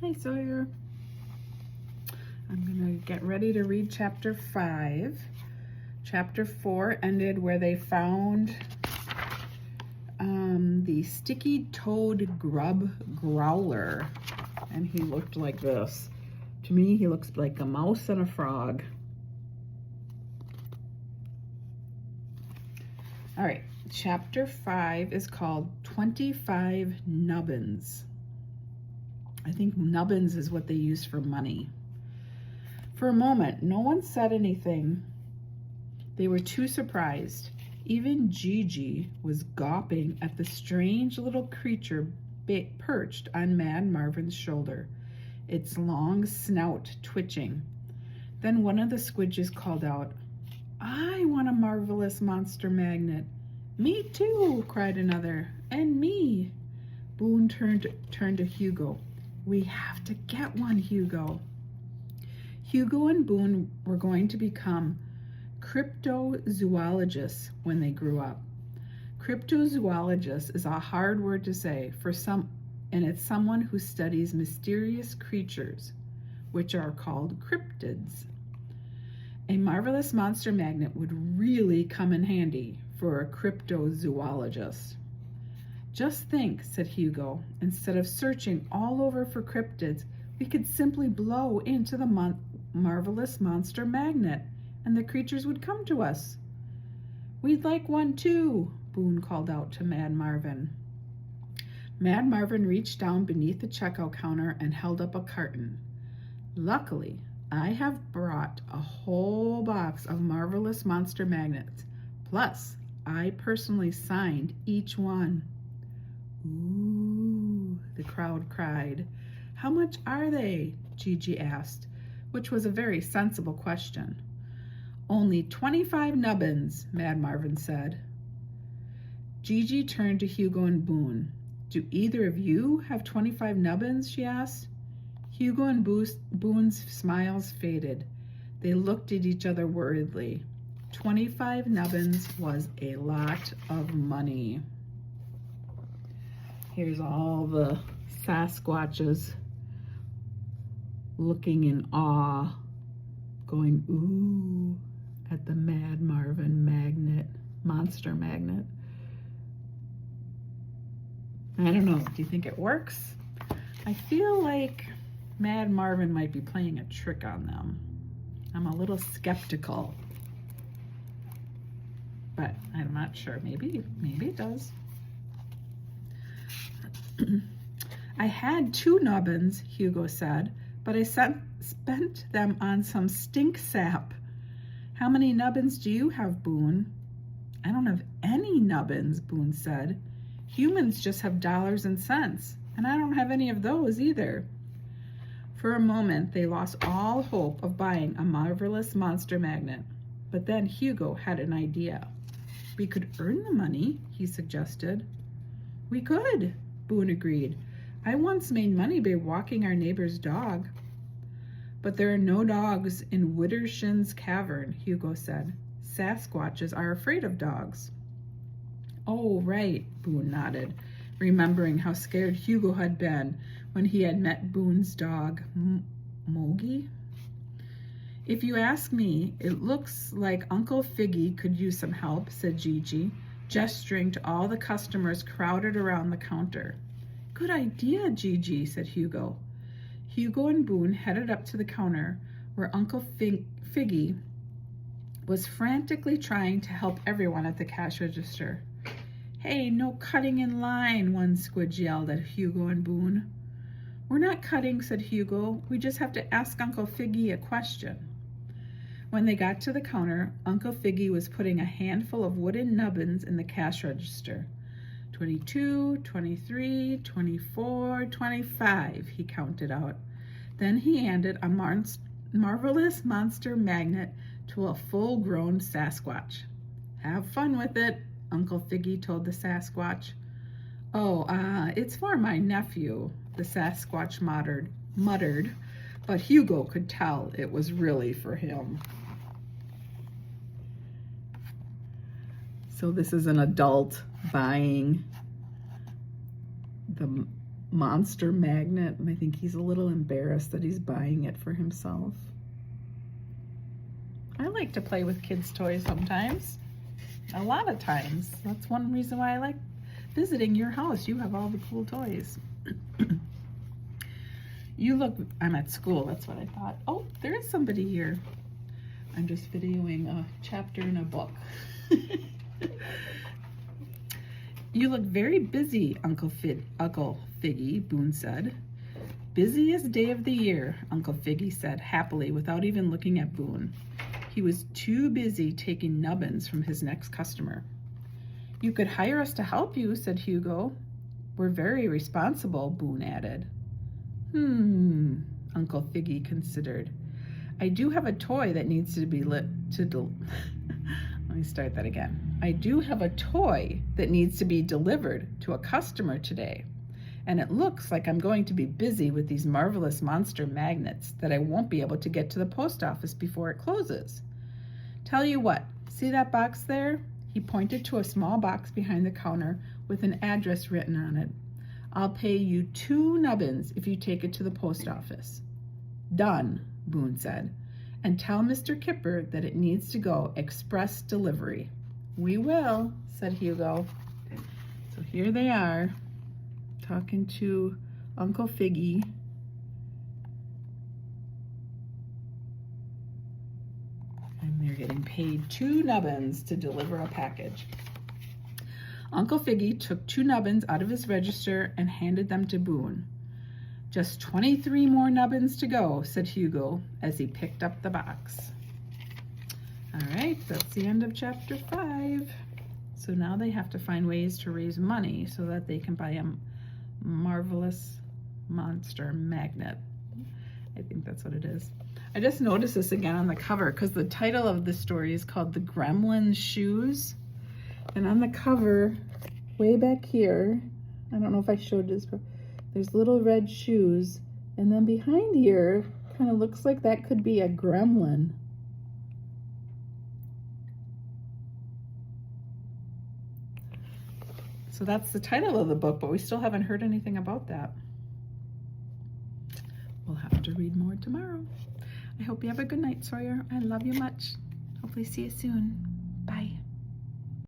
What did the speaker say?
Hi, Sawyer. I'm going to get ready to read chapter 5. Chapter 4 ended where they found the sticky-toed grub growler. And he looked like this. To me, he looks like a mouse and a frog. All right, chapter 5 is called 25 Nubbins. I think nubbins is what they use for money. For a moment, no one said anything. They were too surprised. Even Gigi was gawping at the strange little creature perched on Mad Marvin's shoulder, its long snout twitching. Then one of the squidges called out, "I want a marvelous monster magnet." "Me too," cried another. "And me." Boone turned to Hugo. "We have to get one, Hugo." Hugo and Boone were going to become cryptozoologists when they grew up. Cryptozoologist is a hard word to say and it's someone who studies mysterious creatures, which are called cryptids. A marvelous monster magnet would really come in handy for a cryptozoologist. "Just think," said Hugo, "instead of searching all over for cryptids, we could simply blow into the marvelous monster magnet, and the creatures would come to us." "We'd like one too," Boone called out to Mad Marvin. Mad Marvin reached down beneath the checkout counter and held up a carton. "Luckily, I have brought a whole box of marvelous monster magnets. Plus, I personally signed each one." "Ooh," the crowd cried. "How much are they?" Gigi asked, which was a very sensible question. "Only 25 nubbins," Mad Marvin said. Gigi turned to Hugo and Boone. "Do either of you have 25 nubbins?" she asked. Hugo and Boone's smiles faded. They looked at each other worriedly. 25 nubbins was a lot of money. Here's all the Sasquatches looking in awe, going ooh at the Mad Marvin monster magnet. I don't know, do you think it works? I feel like Mad Marvin might be playing a trick on them. I'm a little skeptical, but I'm not sure. Maybe it does. "I had 2 nubbins," Hugo said, "but I spent them on some stink sap." "How many nubbins do you have, Boone?" "I don't have any nubbins," Boone said. "Humans just have dollars and cents, and I don't have any of those either." For a moment, they lost all hope of buying a marvelous monster magnet. But then Hugo had an idea. "We could earn the money," he suggested. "We could," Boone agreed. "I once made money by walking our neighbor's dog." "But there are no dogs in Widdershin's cavern," Hugo said. "Sasquatches are afraid of dogs." "Oh, right," Boone nodded, remembering how scared Hugo had been when he had met Boone's dog, Mogi. "If you ask me, it looks like Uncle Figgy could use some help," said Gigi, gesturing to all the customers crowded around the counter. "Good idea, Gigi," said Hugo. Hugo and Boone headed up to the counter where Uncle Figgy was frantically trying to help everyone at the cash register. "Hey, no cutting in line," one squid yelled at Hugo and Boone. "We're not cutting," said Hugo. "We just have to ask Uncle Figgy a question." When they got to the counter, Uncle Figgy was putting a handful of wooden nubbins in the cash register. 22, 23, 24, 25, he counted out. Then he handed a marvelous monster magnet to a full-grown Sasquatch. "Have fun with it," Uncle Figgy told the Sasquatch. "Oh, it's for my nephew," the Sasquatch muttered, but Hugo could tell it was really for him. So this is an adult buying the monster magnet, and I think he's a little embarrassed that he's buying it for himself. I like to play with kids' toys sometimes. A lot of times. That's one reason why I like visiting your house. You have all the cool toys. I'm at school, that's what I thought. Oh, there is somebody here. I'm just videoing a chapter in a book. You look very busy, Uncle Figgy, Boone said. Busiest day of the year, Uncle Figgy said happily without even looking at Boone. He was too busy taking nubbins from his next customer. You could hire us to help you, said Hugo. We're very responsible, Boone added. Uncle Figgy considered. I do have a toy that needs to be let me start that again. I do have a toy that needs to be delivered to a customer today, and it looks like I'm going to be busy with these marvelous monster magnets that I won't be able to get to the post office before it closes. Tell you what, see that box there? He pointed to a small box behind the counter with an address written on it. I'll pay you 2 nubbins if you take it to the post office. Done, Boone said. And tell Mr. Kipper that it needs to go express delivery. We will, said Hugo. So here they are, talking to Uncle Figgy. And they're getting paid 2 nubbins to deliver a package. Uncle Figgy took 2 nubbins out of his register and handed them to Boone. Just 23 more nubbins to go, said Hugo as he picked up the box. All right, that's the end of chapter 5. So now they have to find ways to raise money so that they can buy a marvelous monster magnet. I think that's what it is. I just noticed this again on the cover because the title of the story is called The Gremlins Shoes. And on the cover, way back here, I don't know if I showed this, but there's little red shoes. And then behind here, kind of looks like that could be a gremlin. So that's the title of the book, but we still haven't heard anything about that. We'll have to read more tomorrow. I hope you have a good night, Sawyer. I love you much. Hopefully see you soon. Bye.